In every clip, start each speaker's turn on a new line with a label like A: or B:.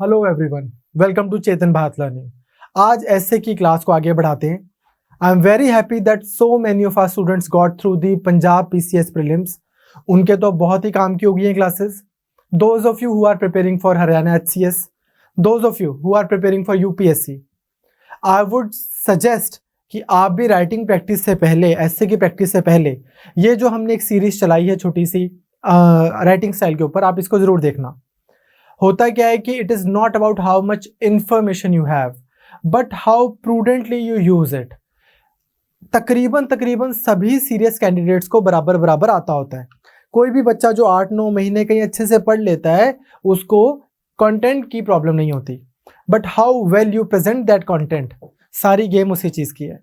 A: Hello everyone, welcome to Chetan Bharat learning. आज essay की class को आगे बढ़ाते हैं। I am very happy that so many of our students got through the Punjab PCS prelims. उनके तो बहुत ही काम की हो गई हैं classes. Those of you who are preparing for Haryana HCS, those of you who are preparing for UPSC, I would suggest कि आप भी राइटिंग प्रैक्टिस से पहले, एसए की प्रैक्टिस से पहले, ये जो हमने एक सीरीज चलाई है छोटी सी राइटिंग स्टाइल के ऊपर, आप इसको जरूर देखना। होता क्या है कि it is not about how much information you have but how prudently you use it. तकरीबन सभी सीरियस कैंडिडेट्स को बराबर बराबर आता होता है। कोई भी बच्चा जो 8-9 महीने कहीं अच्छे से पढ़ लेता है उसको कंटेंट की प्रॉब्लम नहीं होती, but how well you present that content, सारी गेम उसी चीज की है।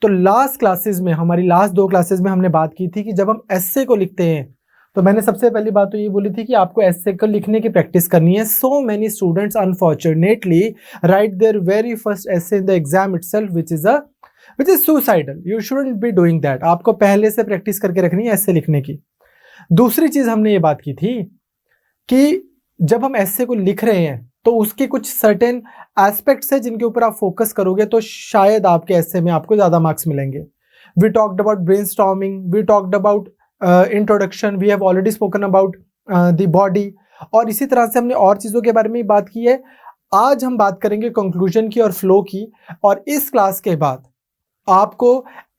A: तो लास्ट क्लासेस में, हमारी लास्ट 2 क्लासेस में हमने बात की थी कि जब हम एस्से को लिखते हैं तो मैंने सबसे पहली बात तो ये बोली थी कि आपको एस्से को लिखने की प्रैक्टिस करनी है। So many students unfortunately write their very first essay in the exam itself which is suicidal. You shouldn't be doing that. आपको पहले से प्रैक्टिस करके रखनी है एस्से लिखने की। दूसरी चीज हमने ये बात की थी कि जब हम एस्से को लिख रहे हैं तो उसके कुछ सर्टेन एस्पेक्ट्स है जिनके ऊपर आप फोकस करोगे तो शायद आपके एस्से में आपको ज्यादा मार्क्स मिलेंगे। We talked about brainstorming, we talked about introduction, we have already spoken about the body, और इसी तरह से हमने और चीज़ों के बारे में बात की है। आज हम बात करेंगे कंक्लूजन की और फ्लो की, और इस क्लास के बाद आपको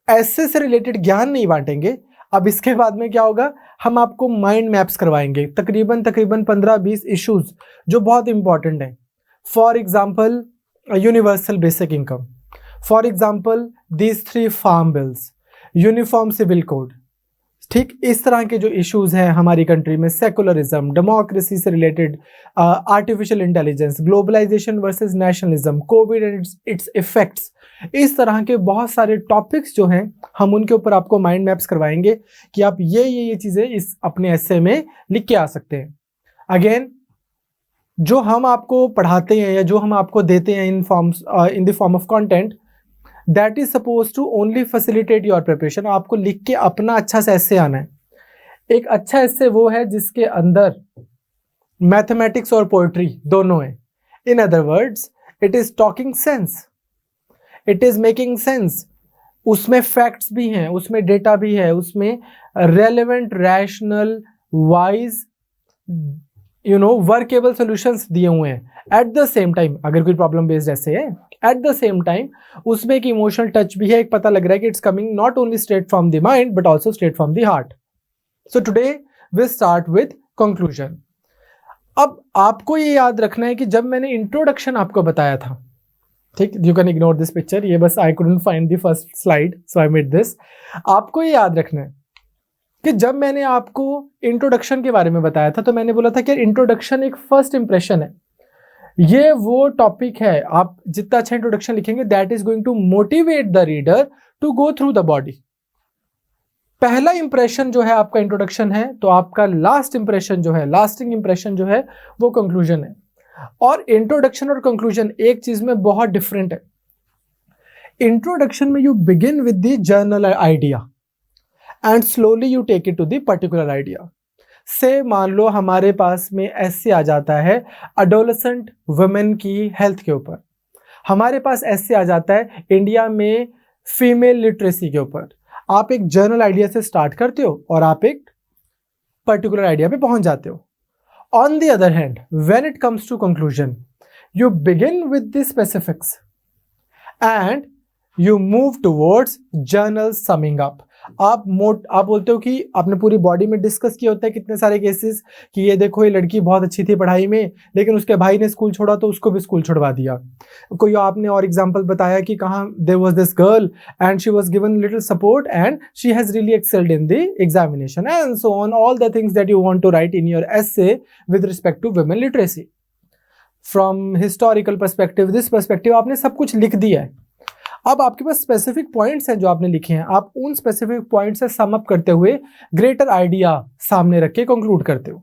A: एस्से से रिलेटेड ज्ञान नहीं बांटेंगे। अब इसके बाद में क्या होगा, हम आपको माइंड मैप्स करवाएंगे, तकरीबन 15-20 इश्यूज जो बहुत इंपॉर्टेंट हैं। For example universal basic income, for example these 3 farm bills, uniform civil code, ठीक इस तरह के जो इश्यूज हैं हमारी कंट्री में, सेकुलरिज्म, डेमोक्रेसी से related, artificial intelligence, globalisation versus nationalism, covid and its effects, इस तरह के बहुत सारे टॉपिक्स जो हैं हम उनके ऊपर आपको माइंड मैप्स करवाएंगे कि आप ये चीजें इस अपने एस्से में लिख के आ सकते हैं। अगेन, जो हम आपको पढ़ाते हैं या जो हम आपको देते हैं in the form of content, that is suppose to only facilitate your preparation. आपको लिख के अपना अच्छा सा एस्से आना है। एक अच्छा एस्से वो है जिसके अंदर मैथमेटिक्स और पोएट्री दोनों है। In other words, it is talking sense, it is making sense. उसमें फैक्ट्स भी हैं, उसमें डेटा भी है, उसमें relevant, rational, wise, workable solutions दिए हुए हैं। एट द सेम टाइम, अगर कोई प्रॉब्लम बेस्ड ऐसे है, एट द सेम टाइम उसमें एक इमोशनल टच भी है। एक पता लग रहा है कि it's coming not only straight from the mind but also straight from the heart. So today we start with conclusion. अब आपको ये याद रखना है कि जब मैंने इंट्रोडक्शन आपको बताया था, ठीक, you can ignore this picture, ये बस I couldn't find the first slide so I made this. आपको ये याद रखना है कि जब मैंने आपको इंट्रोडक्शन के बारे में बताया था तो मैंने बोला था कि इंट्रोडक्शन एक फर्स्ट इंप्रेशन है। ये वो टॉपिक है, आप जितना अच्छा इंट्रोडक्शन लिखेंगे that is going to motivate the reader to go through the body. पहला इंप्रेशन जो है आपका इंट्रोडक्शन है, तो आपका लास्ट इंप्रेशन जो है, लास्टिंग इंप्रेशन जो है वो कंक्लूजन है। और इंट्रोडक्शन और कंक्लूजन एक चीज में बहुत डिफरेंट है। इंट्रोडक्शन में you begin with the general idea and slowly you take it to the particular idea. से मान लो हमारे पास में ऐसे आ जाता है एडोलेसेंट वुमेन की हेल्थ के ऊपर, हमारे पास ऐसे आ जाता है इंडिया में फीमेल लिटरेसी के ऊपर। आप एक जनरल आइडिया से स्टार्ट करते हो और आप एक पर्टिकुलर आइडिया पे पहुंच जाते हो। On the other hand, when it comes to conclusion, you begin with the specifics and you move towards general summing up. आप बोलते हो कि आपने पूरी बॉडी में डिस्कस किया होता है कितने सारे केसेस कि ये देखो, ये लड़की बहुत अच्छी थी पढ़ाई में लेकिन उसके भाई ने स्कूल छोड़ा तो उसको भी स्कूल छुड़वा दिया। कोई आपने और एग्जांपल बताया कि कहाँ there was this girl and she was given little support and she has really excelled in the examination and so on, all the things that you want to write in your essay with respect to women literacy from historical perspective, this perspective, आपने सब कुछ लिख दिया है। अब आपके पास specific points हैं जो आपने लिखे हैं, आप उन स्पेसिफिक पॉइंट्स से सम अप करते हुए ग्रेटर आइडिया सामने रख के कंक्लूड करते हो।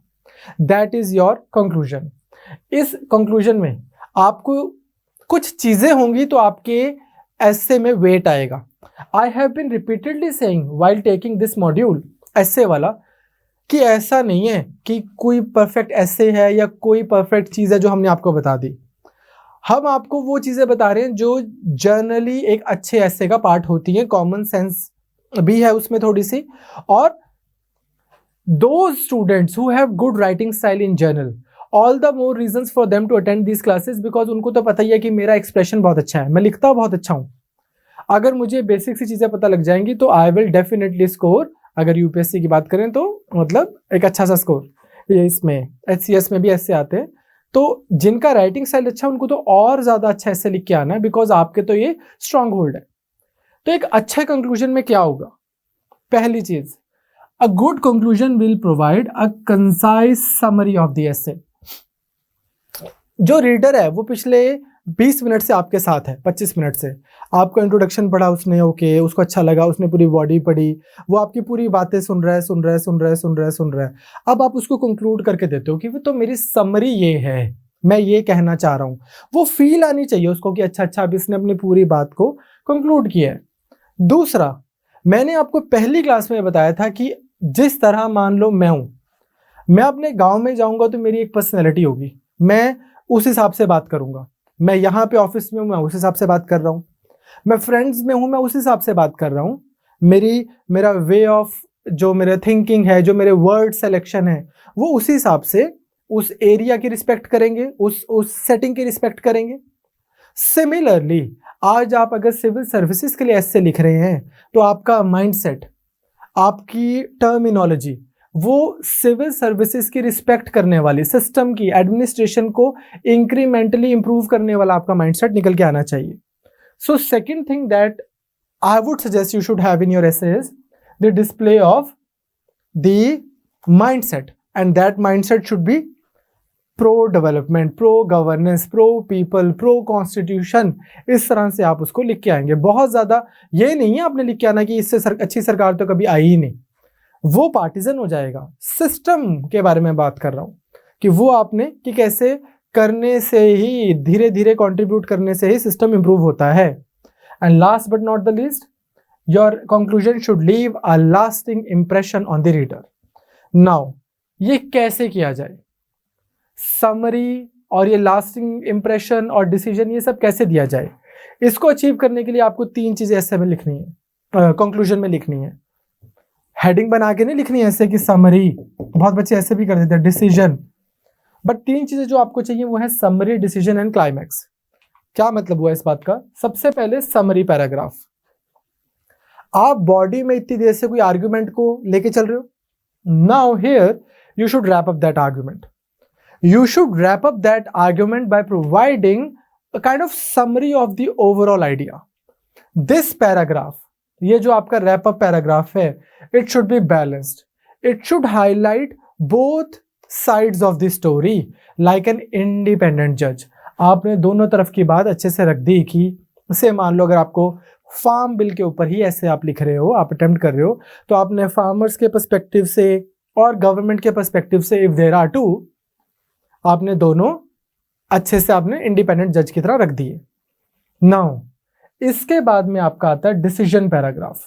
A: That is your conclusion. इस कंक्लूजन में आपको कुछ चीजें होंगी तो आपके एस्से में वेट आएगा। I have been repeatedly saying while taking this module essay वाला कि ऐसा नहीं है कि कोई परफेक्ट ऐसे है या कोई परफेक्ट चीज़ है जो हमने आपको बता दी। हम आपको वो चीज़ें बता रहे हैं जो जनरली एक अच्छे ऐसे का पार्ट होती है, कॉमन सेंस भी है उसमें थोड़ी सी। और those students who have good writing style in general, all the more reasons for them to attend these classes, because उनको तो पता ही है कि मेरा एक्सप्रेशन बहुत अच्छा है, मैं लिखता बहुत अच्छा हूँ। अगर मुझे बेसिक सी चीज़ें पता लग जाएंगी तो आई विल डेफिनेटली स्कोर, अगर यूपीएससी की बात करें तो मतलब एक अच्छा सा स्कोर। ये इसमें एचसीएस में भी ऐसे आते हैं। तो जिनका राइटिंग स्टाइल अच्छा है उनको तो और ज़्यादा अच्छा ऐसे लिख के आना है, बिकॉज आपके तो ये स्ट्रांग होल्ड है। तो एक अच्छे कंक्लूजन में क्या होगा? पहली चीज़, a good conclusion will provide a concise summary of the essay। जो रीडर है वो पिछले 20 मिनट से आपके साथ है, 25 मिनट से आपको इंट्रोडक्शन पढ़ा उसने, ओके, उसको अच्छा लगा, उसने पूरी बॉडी पढ़ी, वो आपकी पूरी बातें सुन रहा है। अब आप उसको कंक्लूड करके देते हो कि तो मेरी समरी ये है, मैं ये कहना चाह रहा हूँ। वो फील आनी चाहिए उसको कि अच्छा अब इसने अपनी पूरी बात को कंक्लूड किया है। दूसरा, मैंने आपको पहली क्लास में बताया था कि जिस तरह मान लो मैं अपने गांव में जाऊंगा तो मेरी एक पर्सनैलिटी होगी, मैं उस हिसाब से बात करूंगा। मैं यहाँ पे ऑफिस में हूँ, मैं उस हिसाब से बात कर रहा हूँ। मैं फ्रेंड्स में हूँ, मैं उस हिसाब से बात कर रहा हूँ। मेरा वे ऑफ, जो मेरा थिंकिंग है, जो मेरे वर्ड सेलेक्शन है, वो उसी हिसाब से उस एरिया की रिस्पेक्ट करेंगे, उस सेटिंग की रिस्पेक्ट करेंगे। सिमिलरली आज आप अगर सिविल सर्विसेज के लिए ऐसे लिख रहे हैं तो आपका माइंडसेट, आपकी टर्मिनोलॉजी, वो सिविल सर्विसेज की रिस्पेक्ट करने वाली, सिस्टम की, एडमिनिस्ट्रेशन को इंक्रीमेंटली इंप्रूव करने वाला आपका माइंडसेट निकल के आना चाहिए। So second thing that I would suggest you should have in your essay is the display of the mindset, and that mindset should be pro development, pro governance, pro people, pro constitution. इस तरह से आप उसको लिख के आएंगे। बहुत ज्यादा ये नहीं है आपने लिख के आना कि इससे अच्छी सरकार तो कभी आई ही नहीं, वो पार्टीजन हो जाएगा। सिस्टम के बारे में बात कर रहा हूं कि वो आपने कि कैसे करने से ही, धीरे धीरे कंट्रीब्यूट करने से ही सिस्टम इंप्रूव होता है। And last but not the least, your conclusion should leave a lasting impression on the reader. Now ये कैसे किया जाए? समरी और ये लास्टिंग इंप्रेशन और डिसीजन, ये सब कैसे दिया जाए? इसको अचीव करने के लिए आपको 3 चीजें ऐसे में लिखनी है, कंक्लूजन में लिखनी है। हेडिंग बना के नहीं लिखनी है ऐसे कि समरी, बहुत बच्चे ऐसे भी कर देते हैं, डिसीजन। बट 3 चीजें जो आपको चाहिए वो है समरी, डिसीजन एंड क्लाइमैक्स। क्या मतलब हुआ इस बात का? सबसे पहले समरी पैराग्राफ। आप बॉडी में इतनी देर से कोई आर्ग्यूमेंट को लेके चल रहे हो, now here you should wrap up that argument. You should wrap up that argument by providing a kind of summary of the overall idea. This paragraph, ये जो आपका wrap up paragraph है, it should be balanced. It should highlight both sides of the story like an independent judge. आपने दोनों तरफ की बात अच्छे से रख दी कि से मान लो अगर आपको फार्म बिल के ऊपर ही ऐसे आप लिख रहे हो, आप अटेम्प्ट कर रहे हो, तो आपने फार्मर्स के पर्सपेक्टिव से और गवर्नमेंट के पर्सपेक्टिव से, इफ देयर आर टू, आपने दोनों अच्छे से आपने इंडिपेंडेंट जज की तरह रख दिए। नाउ इसके बाद में आपका आता है डिसीजन पैराग्राफ।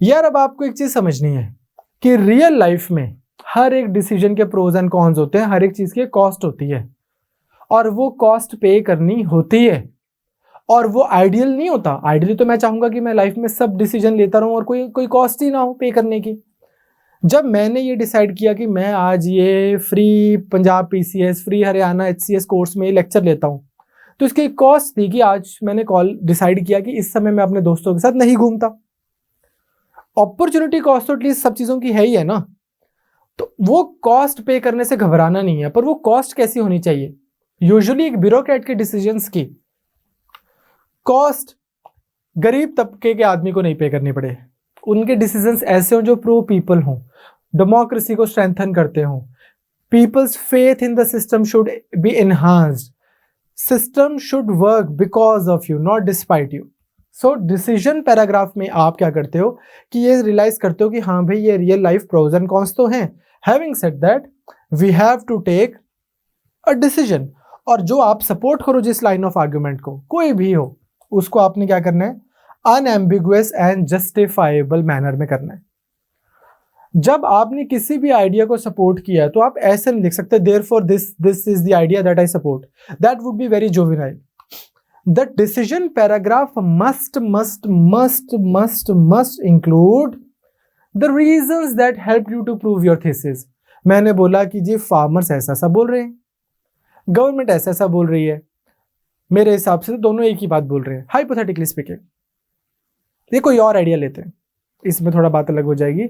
A: यार अब आपको एक चीज समझनी है कि रियल लाइफ में हर एक डिसीजन के प्रोज एंड कॉन्स होते हैं, हर एक चीज की कॉस्ट होती है और वो कॉस्ट पे करनी होती है, और वो आइडियल नहीं होता। आइडियली तो मैं चाहूंगा कि मैं लाइफ में सब डिसीजन लेता रहूं और कोई कॉस्ट ही ना हो पे करने की। जब मैंने ये डिसाइड किया कि मैं आज ये free Punjab PCS, free Haryana HCS course में लेक्चर लेता हूँ, तो इसकी एक कॉस्ट थी कि आज मैंने डिसाइड किया कि इस समय मैं अपने दोस्तों के साथ नहीं घूमता। अपॉर्चुनिटी कॉस्ट तो एटलीस्ट सब चीज़ों की है ही है ना, तो वो कॉस्ट पे करने से घबराना नहीं है। पर वो कॉस्ट कैसी होनी चाहिए? यूजुअली एक ब्यूरोक्रेट के डिसीजंस की कॉस्ट गरीब तबके के आदमी को नहीं पे करनी पड़े। उनके डिसीजंस ऐसे हों जो प्रो पीपल हों, डेमोक्रेसी को स्ट्रेंथन करते हों, people's faith in the system should be enhanced, system should work because of you not despite you. So decision paragraph में आप क्या करते हो कि ये रियलाइज करते हो कि हाँ भाई ये real life pros and cons तो हैं। Having said that we have to take a decision, और जो आप सपोर्ट करो जिस लाइन ऑफ आर्ग्यूमेंट को, कोई भी हो, उसको आपने क्या करना है? अनएम्बिगुअस एंड जस्टिफाइबल मैनर में करना है। जब आपने किसी भी आइडिया को सपोर्ट किया है तो आप ऐसे नहीं लिख सकते therefore this is the idea that I support, that would be very juvenile. The decision paragraph must include the reasons that help you to prove your thesis. मैंने बोला कि जी फार्मर्स ऐसा ऐसा बोल रहे हैं, गवर्नमेंट ऐसा ऐसा बोल रही है, मेरे हिसाब से तो दोनों एक ही बात बोल रहे हैं, हाइपोथेटिकली स्पीकिंग. ये कोई और आइडिया लेते हैं, इसमें थोड़ा बात अलग हो जाएगी.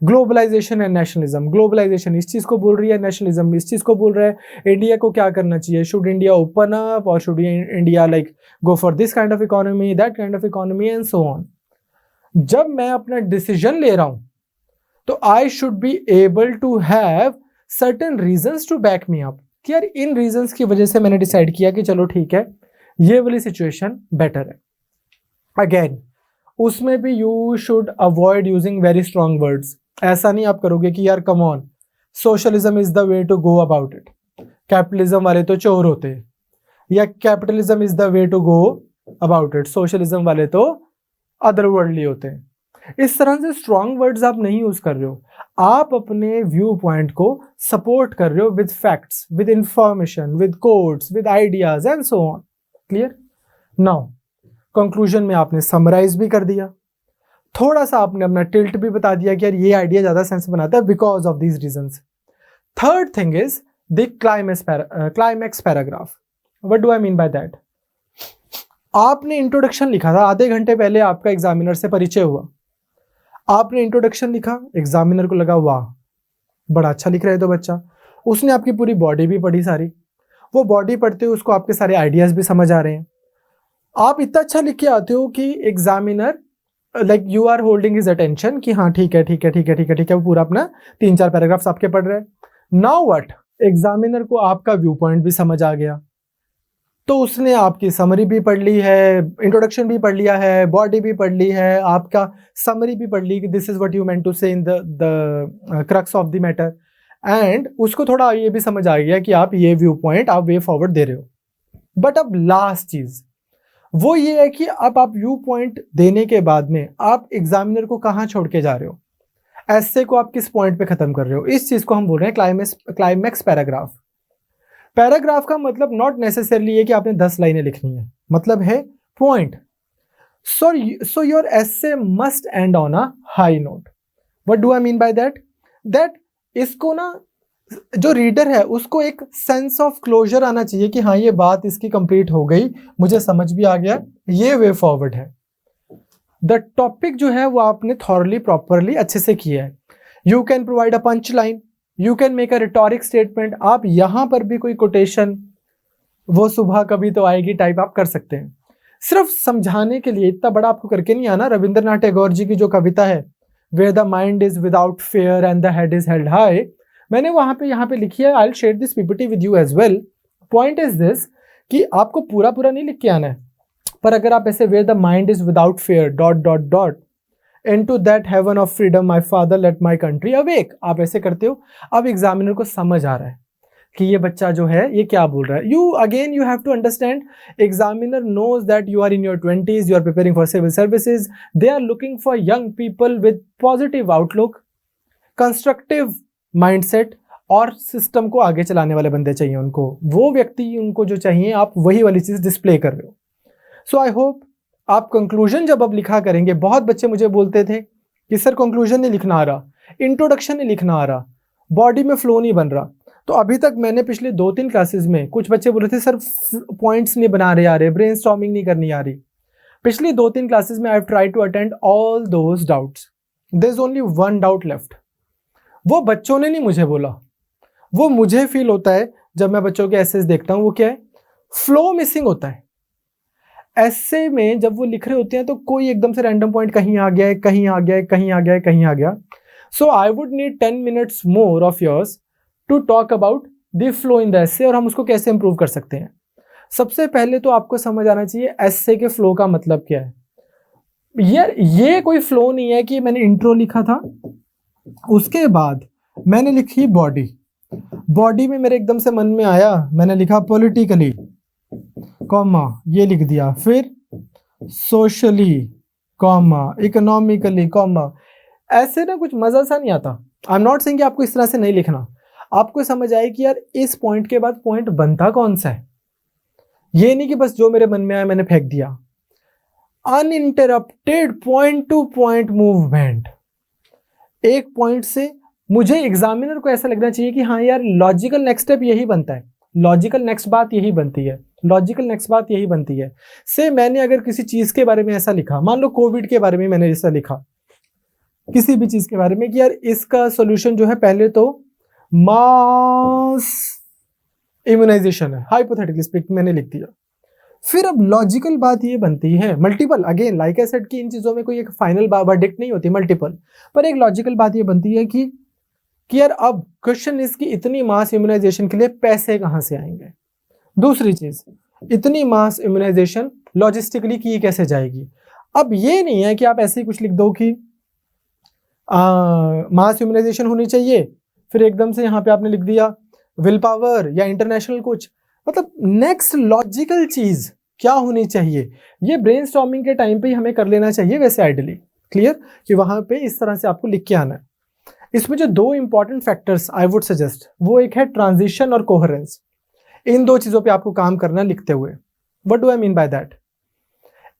A: ग्लोबलाइजेशन एंड नेशनलिज्म, ग्लोबलाइजेशन इस चीज को बोल रही है, नेशनलिज्म इस चीज को बोल रहा है. इंडिया को क्या करना चाहिए, शुड इंडिया ओपन अप और should India like go for this kind of economy, that kind of economy and so on. जब मैं अपना डिसीजन ले रहा हूं तो I should be able to have certain reasons to back me up कि यार इन रीजंस की वजह से मैंने डिसाइड किया कि चलो ठीक है ये वाली सिचुएशन बेटर है. अगेन उसमें भी you should avoid using very strong words. ऐसा नहीं आप करोगे कि यार come on socialism is the way to go about it, capitalism वाले तो चोर होते हैं, या capitalism is the way to go about it, socialism वाले तो अदरवर्ल्डली होते हैं. इस तरह से स्ट्रॉन्ग वर्ड्स आप नहीं यूज कर रहे हो, आप अपने व्यू पॉइंट को सपोर्ट कर रहे हो with facts, with information, with codes, with ideas and so on. Clear? Now conclusion में आपने समराइज भी कर दिया, थोड़ा सा आपने अपना टिल्ट भी बता दिया कि यार ये आइडिया ज्यादा सेंस बनाता है because of these reasons. Third thing is the climax paragraph. What do I mean by that? आपने इंट्रोडक्शन लिखा था, आधे घंटे पहले आपका एग्जामिनर से परिचय हुआ, आपने इंट्रोडक्शन लिखा, एग्जामिनर को लगा वाह बड़ा अच्छा लिख रहा है तो बच्चा, उसने आपकी पूरी बॉडी भी पढ़ी सारी, वो बॉडी पढ़ते हुए उसको आपके सारे आइडियाज भी समझ आ रहे हैं, आप इतना अच्छा लिख के आते हो कि examiner like you are holding his attention कि हाँ ठीक है ठीक है ठीक है ठीक है ठीक है, वो पूरा अपना 3-4 पैराग्राफ्स आपके पढ़ रहे हैं. Now what? एग्जामिनर को आपका व्यू पॉइंट भी समझ आ गया, तो उसने आपकी समरी भी पढ़ ली है, इंट्रोडक्शन भी पढ़ लिया है, बॉडी भी पढ़ ली है, आपका समरी भी पढ़ ली कि this is what you meant to say in the crux of the matter, and उसको थोड़ा ये भी समझ आ गया कि आप ये व्यू पॉइंट आप वे फॉरवर्ड दे रहे हो. बट अब लास्ट चीज वो ये है कि अब आप व्यू पॉइंट देने के बाद में आप एग्जामिनर को कहाँ छोड़ के जा रहे हो, ऐसे को आप किस पॉइंट पे खत्म कर रहे हो. इस चीज को हम बोल रहे हैं क्लाइमैक्स पैराग्राफ. पैराग्राफ का मतलब नॉट नेसेसरली है कि आपने 10 लाइनें लिखनी है, मतलब है point. So your essay must and on a high note. What do I mean by that? That इसको ना जो रीडर है उसको एक सेंस ऑफ क्लोजर आना चाहिए कि हाँ ये बात इसकी कंप्लीट हो गई, मुझे समझ भी आ गया, ये वे फॉरवर्ड है. द टॉपिक जो है वो आपने थॉरली प्रॉपरली अच्छे से किया है. You can provide a punch line, you can make a rhetoric statement. आप यहां पर भी कोई कोटेशन, वो सुबह कभी तो आएगी टाइप आप कर सकते हैं. सिर्फ समझाने के लिए इतना बड़ा आपको करके नहीं आना. रविंद्रनाथ टैगोर जी की जो कविता है where the mind is without fear and the head is held high, मैंने वहां पे यहाँ पे लिखी है. I will share this PPT with you as well. Point is this कि आपको पूरा पूरा नहीं लिख के आना है, पर अगर आप ऐसे where the mind is without fear dot dot dot into that heaven of freedom my father let my country awake, आप ऐसे करते हो, अब एग्जामिनर को समझ आ रहा है कि ये बच्चा जो है ये क्या बोल रहा है. You have to understand, examiner knows that you are in your 20s, you are preparing for civil services, they are looking for young people with positive outlook, constructive mindset और सिस्टम को आगे चलाने वाले बंदे चाहिए उनको. वो व्यक्ति उनको जो चाहिए आप वही वाली चीज डिस्प्ले कर रहे हो. सो आई होप आप कंक्लूजन जब अब लिखा करेंगे, बहुत बच्चे मुझे बोलते थे कि सर कंक्लूजन नहीं लिखना आ रहा, इंट्रोडक्शन नहीं लिखना आ रहा, बॉडी में फ्लो नहीं बन रहा. तो अभी तक मैंने पिछले 2-3 क्लासेस में कुछ बच्चे बोल रहे थे सर पॉइंट्स नहीं बना रहे आ रहे, ब्रेनस्टॉर्मिंग नहीं करनी आ रही. पिछली 2-3 क्लासेस में I have tried to attend all those doubts. There is only one doubt left. वो बच्चों ने नहीं मुझे बोला, वो मुझे फील होता है जब मैं बच्चों के एसेस देखता हूं. वो क्या है? फ्लो मिसिंग होता है. ऐसे में जब वो लिख रहे होते हैं तो कोई एकदम से रैंडम पॉइंट कहीं आ गया है, कहीं आ गया है, कहीं आ गया है, कहीं आ गया. So I would need 10 minutes more of yours to talk about the flow in the essay और हम उसको कैसे इंप्रूव कर सकते हैं. सबसे पहले तो आपको समझ आना चाहिए एसे के फ्लो का मतलब क्या है. यार ये कोई फ्लो नहीं है कि मैंने इंट्रो लिखा था, उसके बाद मैंने लिखी बॉडी, बॉडी में मेरे एकदम से मन में आया, मैंने लिखा पॉलिटिकली कॉमा ये लिख दिया, फिर सोशली कॉमा इकोनॉमिकली कॉमा. ऐसे ना कुछ मजा सा नहीं आता। आई एम नॉट सेइंग कि आपको इस तरह से नहीं लिखना, आपको समझ आए कि यार इस पॉइंट के बाद पॉइंट बनता कौन सा है। ये नहीं कि बस जो मेरे मन में आया मैंने फेंक दिया। Uninterrupted point two point movement, एक पॉइंट से मुझे एग्जामिनर को ऐसा लगना चाहिए कि हाँ यार लॉजिकल नेक्स्ट स्टेप यही बनता है, लॉजिकल नेक्स्ट बात यही बनती है, लॉजिकल नेक्स्ट बात यही बनती है। से मैंने अगर किसी चीज के बारे में ऐसा लिखा, मान लो कोविड के बारे में मैंने ऐसा लिखा, किसी भी चीज के बारे में कि यार इसका सॉल्यूशन जो है पहले तो मास इम्यूनाइजेशन है, हाइपोथेटिकली स्पीकिंग मैंने लिख दिया। फिर अब लॉजिकल बात ये बनती है, multiple, again like I said कि इन चीजों में कोई एक फाइनल वर्डिक्ट नहीं होती, मल्टीपल, पर एक लॉजिकल बात ये बनती है कि यार अब क्वेश्चन इसकी इतनी मास इम्यूनाइजेशन के लिए पैसे कहां से आएंगे। दूसरी चीज, इतनी मास इम्यूनाइजेशन लॉजिस्टिकली की कैसे जाएगी। अब ये नहीं है कि आप ऐसे ही कुछ लिख दो कि मास इम्यूनाइजेशन होनी चाहिए, फिर एकदम से यहाँ पे आपने लिख दिया विल पावर या इंटरनेशनल कुछ, मतलब नेक्स्ट लॉजिकल चीज क्या होनी चाहिए, ये ब्रेनस्टॉर्मिंग के टाइम पे ही हमें कर लेना चाहिए वैसे आइडियली। क्लियर कि वहां पे इस तरह से आपको लिख के आना है। इसमें जो दो important factors I would suggest, वो एक है ट्रांजिशन और कोहेरेंस। इन दो चीजों पे आपको काम करना लिखते हुए। What do I mean by that?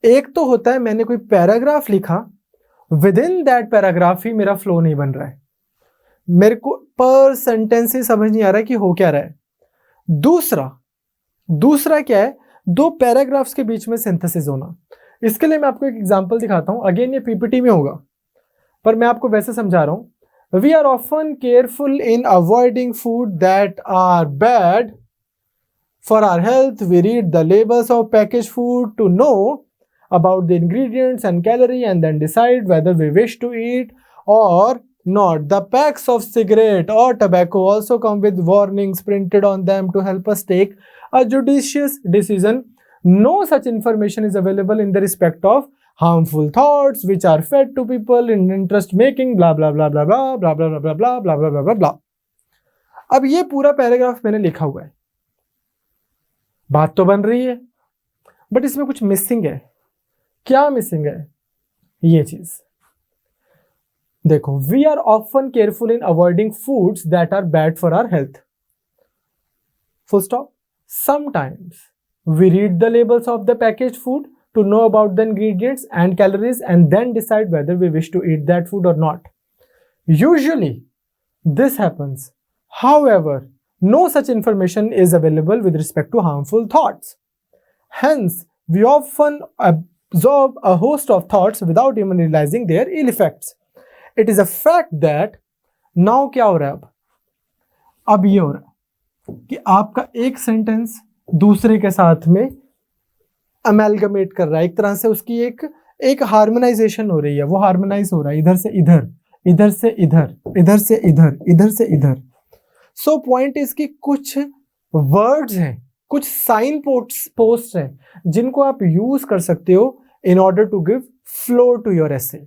A: एक तो होता है मैंने कोई पैराग्राफ लिखा, विद इन दैट पैराग्राफ ही मेरा फ्लो नहीं बन रहा है, मेरे को पर सेंटेंस ही समझ नहीं आ रहा है कि हो क्या रहा है। दूसरा क्या है, दो पैराग्राफ्स के बीच में सिंथेसिस होना। इसके लिए मैं आपको एक एग्जांपल दिखाता हूं, अगेन ये पीपीटी में होगा पर मैं आपको वैसे समझा रहा हूं। We are often careful in avoiding food that are bad for our health. We read the labels of package food to know about the ingredients and calorie and then decide whether we wish to eat or not. The packs of cigarette or tobacco also come with warnings printed on them to help us take a judicious decision. No such information is available in the respect of harmful thoughts which are fed to people in interest making blah blah blah blah blah blah blah blah blah blah blah blah blah blah blah. अब ये पूरा paragraph मैंने लिखा हुआ है, बात तो बन रही है बट इसमें कुछ मिसिंग है। क्या मिसिंग है? ये चीज देखो, we are often careful in avoiding foods that are bad for our health, full stop. Sometimes we read the labels of the package food to know about the ingredients and calories and then decide whether we wish to eat that food or not. Usually this happens, however no such information is available with respect to harmful thoughts. Hence, we often absorb a host of thoughts without even realizing their ill effects. It is a fact that now क्या हो रहा है, अब ये हो रहा है कि आपका एक सेंटेंस दूसरे के साथ में अमेलगमेट कर रहा है, एक तरह से उसकी एक हार्मोनाइजेशन हो रही है, वो हार्मोनाइज हो रहा है इधर से इधर, इधर से इधर, इधर से इधर, इधर से इधर। सो पॉइंट इज कि कुछ वर्ड्स हैं, कुछ साइन पोस्ट हैं जिनको आप यूज कर सकते हो in order to give flow to your essay.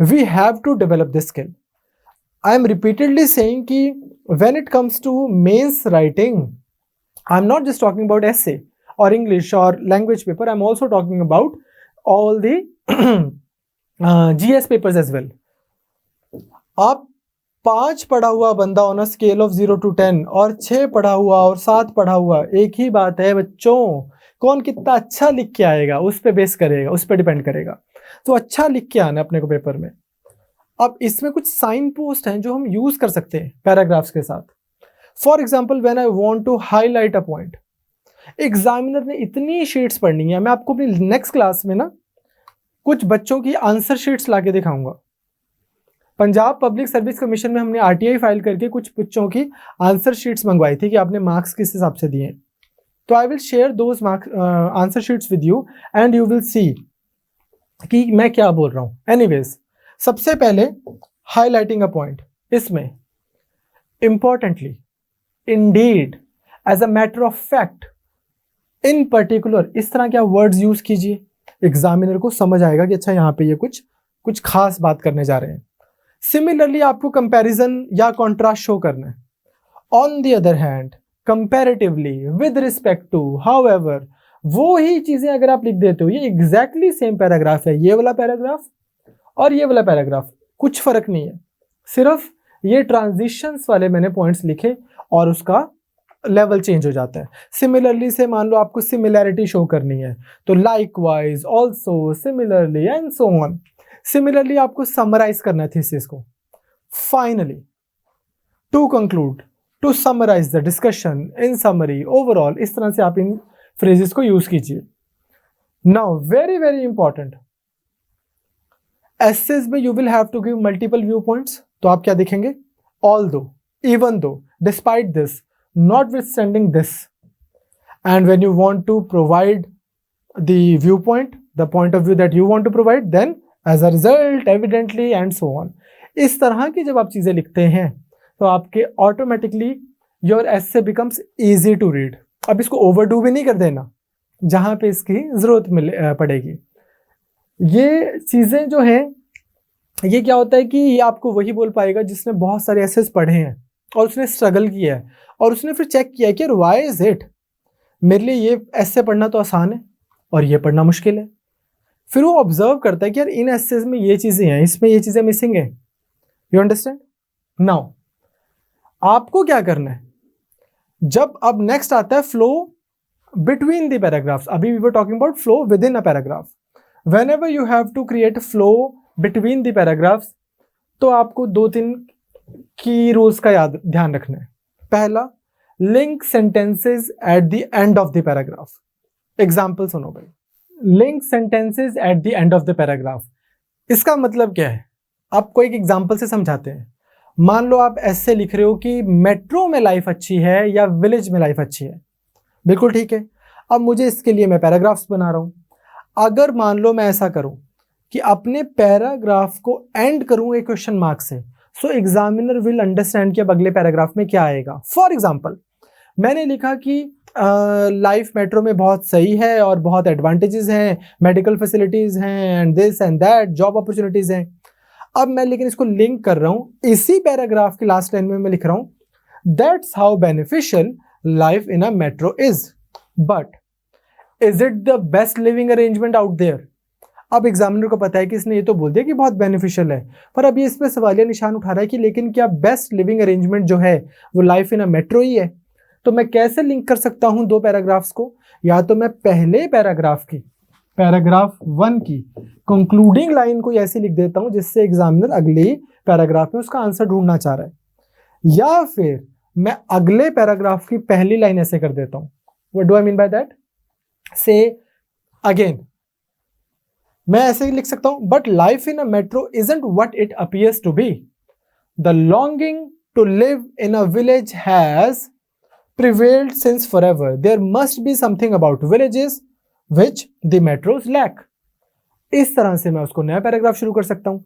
A: We have to develop this skill. I am repeatedly saying कि when it comes to mains writing, I am not just talking about essay और English और language paper, I am also talking about all the GS papers as well. आप 5 पढ़ा हुआ बंदा on a scale of 0 to 10 और 6 पढ़ा हुआ और 7 पढ़ा हुआ, एक ही बात है बच्चों, कौन कितना अच्छा लिख के आएगा उस पे बेस करेगा, उस पे डिपेंड करेगा। तो अच्छा लिख के आना अपने को पेपर में। अब इसमें कुछ साइन पोस्ट हैं जो हम यूज कर सकते हैं पैराग्राफ्स के साथ। For example, when I want to highlight a point, examiner ने इतनी शीट्स पढ़नी है, मैं आपको अपनी नेक्स्ट क्लास में ना कुछ बच्चों की आंसर शीट्स ला के दिखाऊंगा। पंजाब पब्लिक सर्विस कमीशन में हमने आरटीआई फाइल करके कुछ बच्चों की आंसर शीट्स मंगवाई थी कि आपने मार्क्स किस हिसाब से दिए। तो I will share those answer sheets with you and you will see कि मैं क्या बोल रहा हूँ। एनीवेज, सबसे पहले हाईलाइटिंग अ पॉइंट, इसमें importantly, indeed, as a matter of fact, in particular, इस तरह के वर्ड्स यूज कीजिए, एग्जामिनर को समझ आएगा कि अच्छा यहाँ पे ये कुछ खास बात करने जा रहे हैं। सिमिलरली आपको कंपैरिजन या कॉन्ट्रास्ट शो करना है। On the other hand, comparatively, with respect to, however, वो ही चीजें अगर आप लिख देते हो, ये एग्जैक्टली सेम पैराग्राफ है, ये वाला पैराग्राफ और ये वाला पैराग्राफ, कुछ फर्क नहीं है, सिर्फ ये ट्रांजिशंस वाले मैंने पॉइंट्स लिखे और उसका लेवल चेंज हो जाता है। सिमिलरली से मान लो आपको सिमिलैरिटी शो करनी है तो likewise, also, similarly and so on. Similarly आपको समराइज करना है थीसिस को। Finally to conclude, to summarise the discussion, in summary, overall, इस तरह से आप इन फ्रेजेस को यूज कीजिए। Now very very important, essays में you will have to give multiple view points. तो आप क्या देखेंगे? Although, even though, despite this, notwithstanding this, and when you want to provide the viewpoint, the point of view that you want to provide, then as a result, evidently and so on, इस तरह की जब आप चीजें लिखते हैं तो आपके automatically your essay becomes easy to read। अब इसको ओवरडू भी नहीं कर देना जहां पे इसकी जरूरत पड़ेगी। ये चीजें जो हैं, ये क्या होता है कि ये आपको वही बोल पाएगा जिसने बहुत सारे एसेस पढ़े हैं और उसने स्ट्रगल किया है और उसने फिर चेक किया कि यार व्हाई इज इट, मेरे लिए ये ऐसे पढ़ना तो आसान है और ये पढ़ना मुश्किल है। फिर वो ऑब्जर्व करता है कि यार इन एसेस में ये चीज़ें हैं, इसमें ये चीज़ें मिसिंग है। You understand? नाउ आपको क्या करना है, जब अब नेक्स्ट आता है फ्लो बिटवीन द पैराग्राफ्स। अभी we were talking about flow within a paragraph. Whenever you have to create flow between the paragraphs, तो आपको 2-3 की रूल्स का ध्यान रखना है। पहला, link sentences at the end of the paragraph. Example सुनो भाई, link sentences at the end of the paragraph. इसका मतलब क्या है, आपको एक एग्जाम्पल से समझाते हैं। मान लो आप ऐसे लिख रहे हो कि मेट्रो में लाइफ अच्छी है या विलेज में लाइफ अच्छी है। बिल्कुल ठीक है। अब मुझे इसके लिए मैं पैराग्राफ्स बना रहा हूं। अगर मान लो मैं ऐसा करूं कि अपने पैराग्राफ को एंड करूं एक क्वेश्चन मार्क से, सो एग्जामिनर विल अंडरस्टैंड कि अब अगले पैराग्राफ में क्या आएगा। फॉर एग्जाम्पल, मैंने लिखा कि लाइफ मेट्रो में बहुत सही है और बहुत एडवांटेजेस हैं, मेडिकल फैसिलिटीज हैं and this and that, job opportunities हैं। अब मैं लेकिन इसको लिंक कर रहा हूं, इसी पैराग्राफ की लास्ट लाइन में मैं लिख रहा हूं that's how beneficial life in a metro is, but is it the best living arrangement out there. अब एग्जामिनर को पता है कि इसने ये तो बोल दिया कि बहुत बेनिफिशियल है, पर अब ये इस पे सवालिया निशान उठा रहा है कि लेकिन क्या बेस्ट लिविंग अरेंजमेंट जो है वो लाइफ इन अ मेट्रो ही है। तो मैं कैसे लिंक कर सकता हूं दो पैराग्राफ्स को? या तो मैं पहले पैराग्राफ की, पैराग्राफ 1 की कंक्लूडिंग लाइन को ऐसे लिख देता हूं जिससे एग्जामिनर अगले पैराग्राफ में उसका आंसर ढूंढना चाह रहा है, या फिर मैं अगले पैराग्राफ की पहली लाइन ऐसे कर देता हूं। What do I mean by that? Say again मैं ऐसे ही लिख सकता हूं, but life in a metro isn't what it appears to be. The longing to live in a village has prevailed since forever. There must be something about villages which the metros lack. इस तरह से मैं उसको नया paragraph शुरू कर सकता हूं।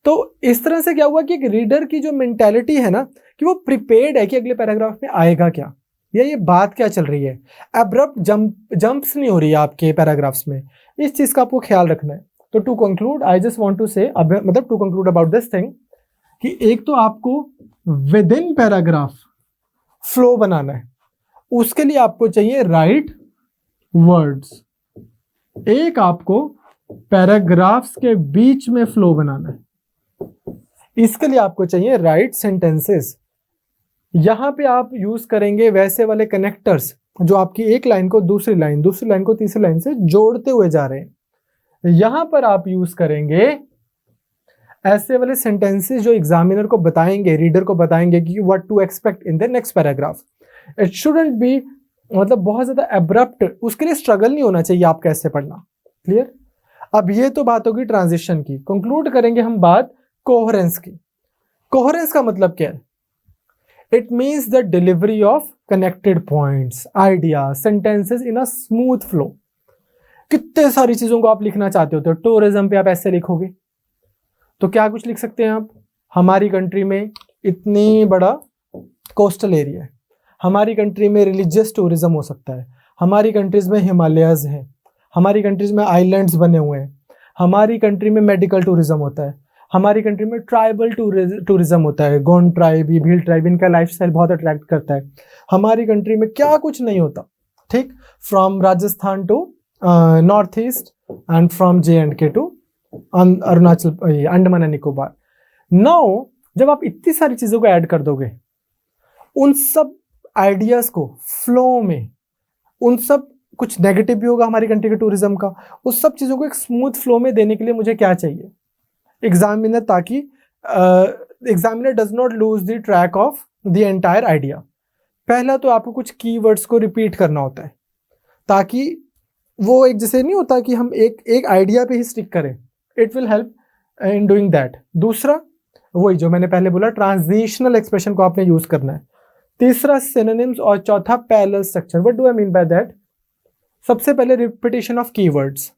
A: तो इस तरह से क्या हुआ कि एक रीडर की जो मेंटालिटी है ना, कि वो प्रिपेयर्ड है कि अगले पैराग्राफ में आएगा क्या, या ये बात क्या चल रही है। अब्रप्ट जंप्स नहीं हो रही है आपके पैराग्राफ्स में। इस चीज का आपको ख्याल रखना है। तो to conclude I just want to say, मतलब to conclude about this thing, कि एक तो आपको विद इन पैराग्राफ फ्लो बनाना है, उसके लिए आपको चाहिए राइट वर्ड्स। एक आपको पैराग्राफ्स के बीच में फ्लो बनाना है, इसके लिए आपको चाहिए राइट सेंटेंसेस। यहां पे आप यूज करेंगे वैसे वाले कनेक्टर्स जो आपकी एक लाइन को दूसरी लाइन को तीसरी लाइन से जोड़ते हुए जा रहे हैं। यहां पर आप यूज करेंगे ऐसे वाले सेंटेंसेस जो एग्जामिनर को बताएंगे, रीडर को बताएंगे कि what to expect in the next paragraph. It shouldn't be, मतलब बहुत ज्यादा एब्रप्ट, उसके लिए स्ट्रगल नहीं होना चाहिए आप कैसे पढ़ना। क्लियर? अब ये तो बात होगी ट्रांजिशन की। कंक्लूड करेंगे हम बात कोहेरेंस की। कोहेरेंस का मतलब क्या है? It means the delivery of connected points, idea, sentences in a smooth flow. कितने सारी चीजों को आप लिखना चाहते हो, तो टूरिज्म पे आप ऐसे लिखोगे तो क्या कुछ लिख सकते हैं आप। हमारी कंट्री में इतनी बड़ा कोस्टल एरिया है, हमारी कंट्री में रिलीजियस टूरिज्म हो सकता है, हमारी कंट्रीज में हिमालयाज हैं, हमारी कंट्रीज में आइलैंड्स बने हुए हैं, हमारी कंट्री में मेडिकल टूरिज्म होता है, हमारी कंट्री में ट्राइबल टूरिज्म होता है, गोंड ट्राइब, भील ट्राइब, इनका लाइफस्टाइल बहुत अट्रैक्ट करता है। हमारी कंट्री में क्या कुछ नहीं होता, ठीक, from Rajasthan to north east and from J&K to Arunachal, Andaman and Nicobar. Now जब आप इतनी सारी चीजों को ऐड कर दोगे, उन सब आइडियाज को फ्लो में, उन सब कुछ नेगेटिव भी होगा हमारी कंट्री के टूरिज्म का, उस सब चीजों को एक स्मूथ फ्लो में देने के लिए मुझे क्या चाहिए? एग्जामिनर, ताकि examiner does not lose the track of the entire idea. पहला तो आपको कुछ कीवर्ड्स को रिपीट करना होता है, ताकि वो एक जैसे नहीं होता कि हम एक आइडिया पे ही स्टिक करें, it will help in doing that. दूसरा वही जो मैंने पहले बोला, ट्रांजिशनल एक्सप्रेशन को आपने यूज करना है। तीसरा सिनोनिम्स, और चौथा parallel structure. What do I mean by that? सबसे पहले रिपीटिशन ऑफ कीवर्ड्स।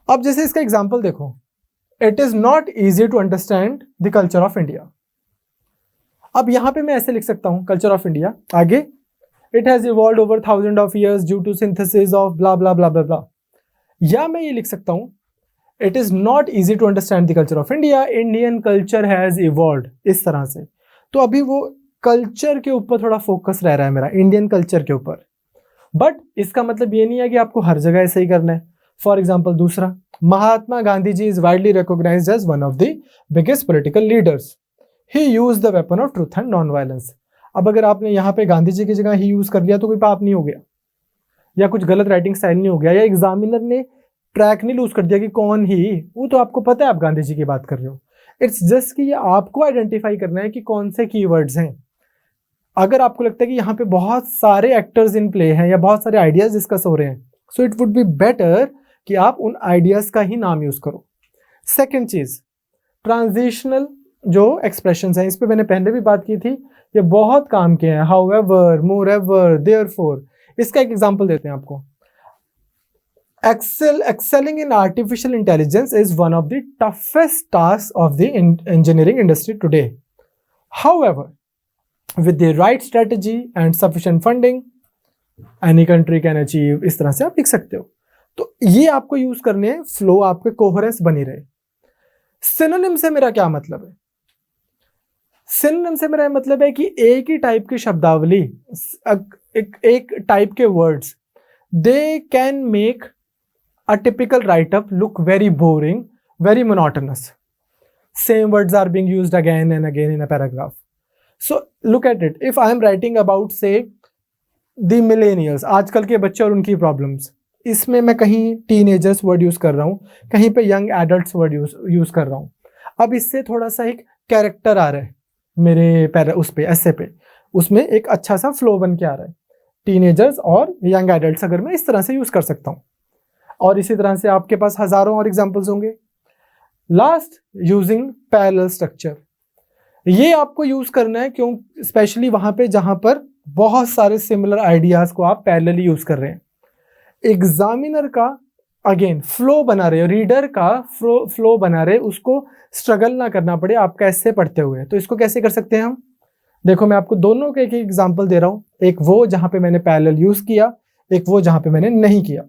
A: अब जैसे इसका एग्जांपल देखो, it is not easy to understand the culture of India. अब यहां पे मैं ऐसे लिख सकता हूं, कल्चर ऑफ इंडिया, आगे it has evolved over 1000 of years due to synthesis of bla bla bla bla bla. या मैं ये लिख सकता हूं, it is not easy to understand the culture of India, Indian culture has evolved, इस तरह से। तो अभी वो कल्चर के ऊपर थोड़ा फोकस रह रहा है मेरा, इंडियन कल्चर के ऊपर। बट इसका मतलब ये नहीं है कि आपको हर जगह ऐसे ही करना है। फॉर एग्जाम्पल दूसरा, Mahatma Gandhi ji is widely recognised as one of the biggest political leaders, he used the weapon of truth and non violence. अब अगर आपने यहाँ पे गांधी जी की जगह ही यूज कर लिया तो कोई पाप नहीं हो गया, या कुछ गलत राइटिंग स्टाइल नहीं हो गया, या एग्जामिनर ने ट्रैक नहीं लूज कर दिया कि कौन ही, वो तो आपको पता है आप गांधी जी की बात कर रहे हो। इट्स जस्ट कि ये आपको आइडेंटिफाई करना है कि कौन से कीवर्ड्स हैं। अगर आपको लगता है कि यहाँ पे बहुत सारे एक्टर्स इन प्ले हैं या बहुत सारे आइडियाज डिस्कस हो रहे हैं, so it would be better कि आप उन आइडियाज का ही नाम यूज करो। सेकेंड चीज, ट्रांजिशनल जो एक्सप्रेशंस हैं, इस पे मैंने पहले भी बात की थी, ये बहुत काम के हैं। However, moreover, therefore. इसका एक एग्जांपल देते हैं आपको। Excelling in artificial intelligence is one of the toughest tasks of the engineering industry today. However, with the right strategy and sufficient funding, any country can achieve। इस तरह से आप लिख सकते हो। तो ये आपको यूज करने हैं, फ्लो आपके कोहेरेंस बनी रहे। सिनोनिम से मेरा क्या मतलब है? सिनोनिम से मेरा मतलब है कि एक ही टाइप की शब्दावली, एक टाइप के words, they can make a typical write-up look very boring, very monotonous. Same words are being used again and again in a paragraph. So look at it. If I am writing about, say, the millennials, आजकल के बच्चे और उनकी problems, इसमें मैं कहीं teenagers word use कर रहा हूँ, कहीं पे young adults word use कर रहा हूँ। अब इससे थोड़ा सा एक कैरेक्टर आ रहा है मेरे उस पे ऐसे पे, उसमें एक अच्छा सा फ्लो बन के आ रहा है। टीनेजर्स और यंग एडल्ट्स अगर मैं इस तरह से यूज कर सकता हूँ, और इसी तरह से आपके पास हजारों और एग्जांपल्स होंगे। Last, using parallel structure. ये आपको यूज करना है, क्यों? स्पेशली वहां पे जहां पर बहुत सारे सिमिलर आइडियाज को आप पैरेलली यूज कर रहे हैं। एग्जामिनर का अगेन फ्लो बना रहे हो, रीडर का फ्लो बना रहे, उसको स्ट्रगल ना करना पड़े आप कैसे पढ़ते हुए। तो इसको कैसे कर सकते हैं हम? देखो मैं आपको दोनों के एक एग्जाम्पल दे रहा हूं, एक वो जहां पे मैंने पैरेलल यूज किया, एक वो जहां पे मैंने नहीं किया।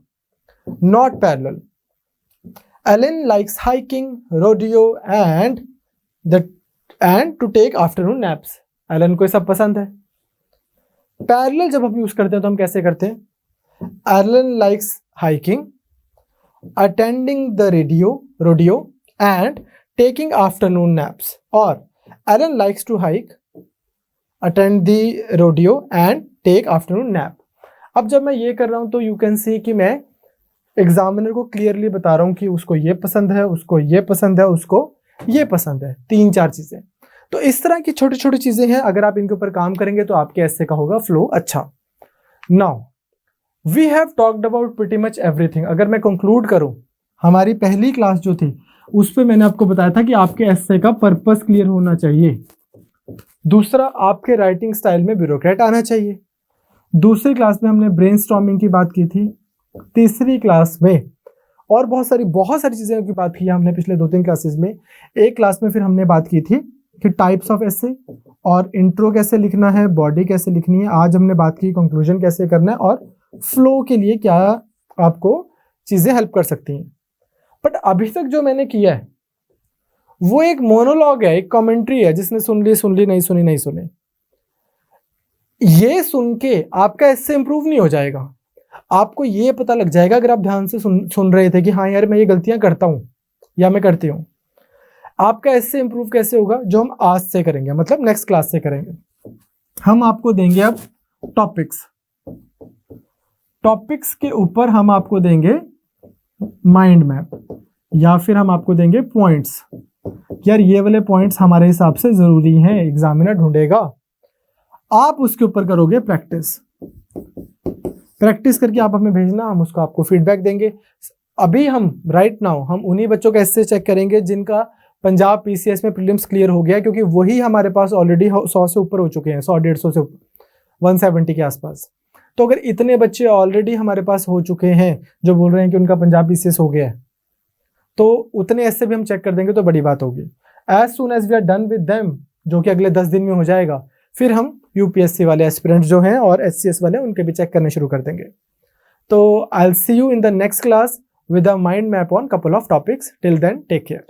A: Not parallel. Alan likes hiking, rodeo and to take afternoon naps. Alan को ये सब पसंद है। Parallel जब हम यूज करते हैं तो हम कैसे करते हैं? Alan likes hiking, attending the rodeo and taking afternoon naps. और Alan likes to hike, attend the rodeo and take afternoon nap. अब जब मैं ये कर रहा हूं तो you can see कि मैं एग्जामिनर को क्लियरली बता रहा हूं कि उसको ये पसंद है, उसको ये पसंद है, उसको ये पसंद है, 3-4 चीजें। तो इस तरह की छोटी छोटी चीजें हैं, अगर आप इनके ऊपर काम करेंगे तो आपके ऐसे का होगा फ्लो अच्छा। Now we have talked about pretty much everything. अगर मैं कंक्लूड करूं, हमारी पहली क्लास जो थी उस पे मैंने आपको बताया था कि आपके ऐसे का पर्पस क्लियर होना चाहिए। दूसरा, आपके राइटिंग स्टाइल में ब्यूरोक्रेट आना चाहिए। दूसरी क्लास में हमने ब्रेनस्टॉर्मिंग की बात की थी। तीसरी क्लास में और बहुत सारी चीजें की बात की हमने पिछले 2-3 क्लासेस में। एक क्लास में फिर हमने बात की थी कि टाइप्स ऑफ एसे और इंट्रो कैसे लिखना है, बॉडी कैसे लिखनी है। आज हमने बात की कंक्लूजन कैसे करना है और फ्लो के लिए क्या आपको चीजें हेल्प कर सकती हैं। बट अभी तक जो मैंने किया है वो एक मोनोलॉग है, एक कमेंट्री है, जिसने सुन ली, नहीं सुनी। ये सुन के आपका इससे इंप्रूव नहीं हो जाएगा। आपको ये पता लग जाएगा अगर आप ध्यान से सुन रहे थे कि हाँ यार मैं ये गलतियां करता हूं या मैं करती हूं। आपका इससे इंप्रूव कैसे होगा, जो हम आज से करेंगे, मतलब नेक्स्ट क्लास से करेंगे। हम आपको देंगे अब टॉपिक्स, टॉपिक्स के ऊपर हम आपको देंगे माइंड मैप, या फिर हम आपको देंगे पॉइंट्स। यार ये वाले पॉइंट्स हमारे हिसाब से जरूरी हैं, एग्जामिनर ढूंढेगा, आप उसके ऊपर करोगे प्रैक्टिस। प्रैक्टिस करके आप हमें भेजना, हम उसको आपको फीडबैक देंगे। अभी हम राइट नाउ हम उन्हीं बच्चों का ऐसे चेक करेंगे जिनका पंजाब पीसीएस में प्रीलिम्स क्लियर हो गया, क्योंकि वही हमारे पास ऑलरेडी 100 से ऊपर हो चुके हैं, 100-150 से ऊपर, 170 के आसपास। तो अगर इतने बच्चे ऑलरेडी हमारे पास हो चुके हैं जो बोल रहे हैं कि उनका पंजाब पीसीएस हो गया है, तो उतने ऐसे भी हम चेक कर देंगे तो बड़ी बात होगी। As soon as we are done with them, जो कि अगले 10 दिन में हो जाएगा, फिर हम यूपीएससी वाले एस्पिरेंट्स जो हैं और एचसीएस वाले उनके भी चेक करने शुरू कर देंगे। तो I will see you in the next class with a mind map on couple of topics. Till then, take care.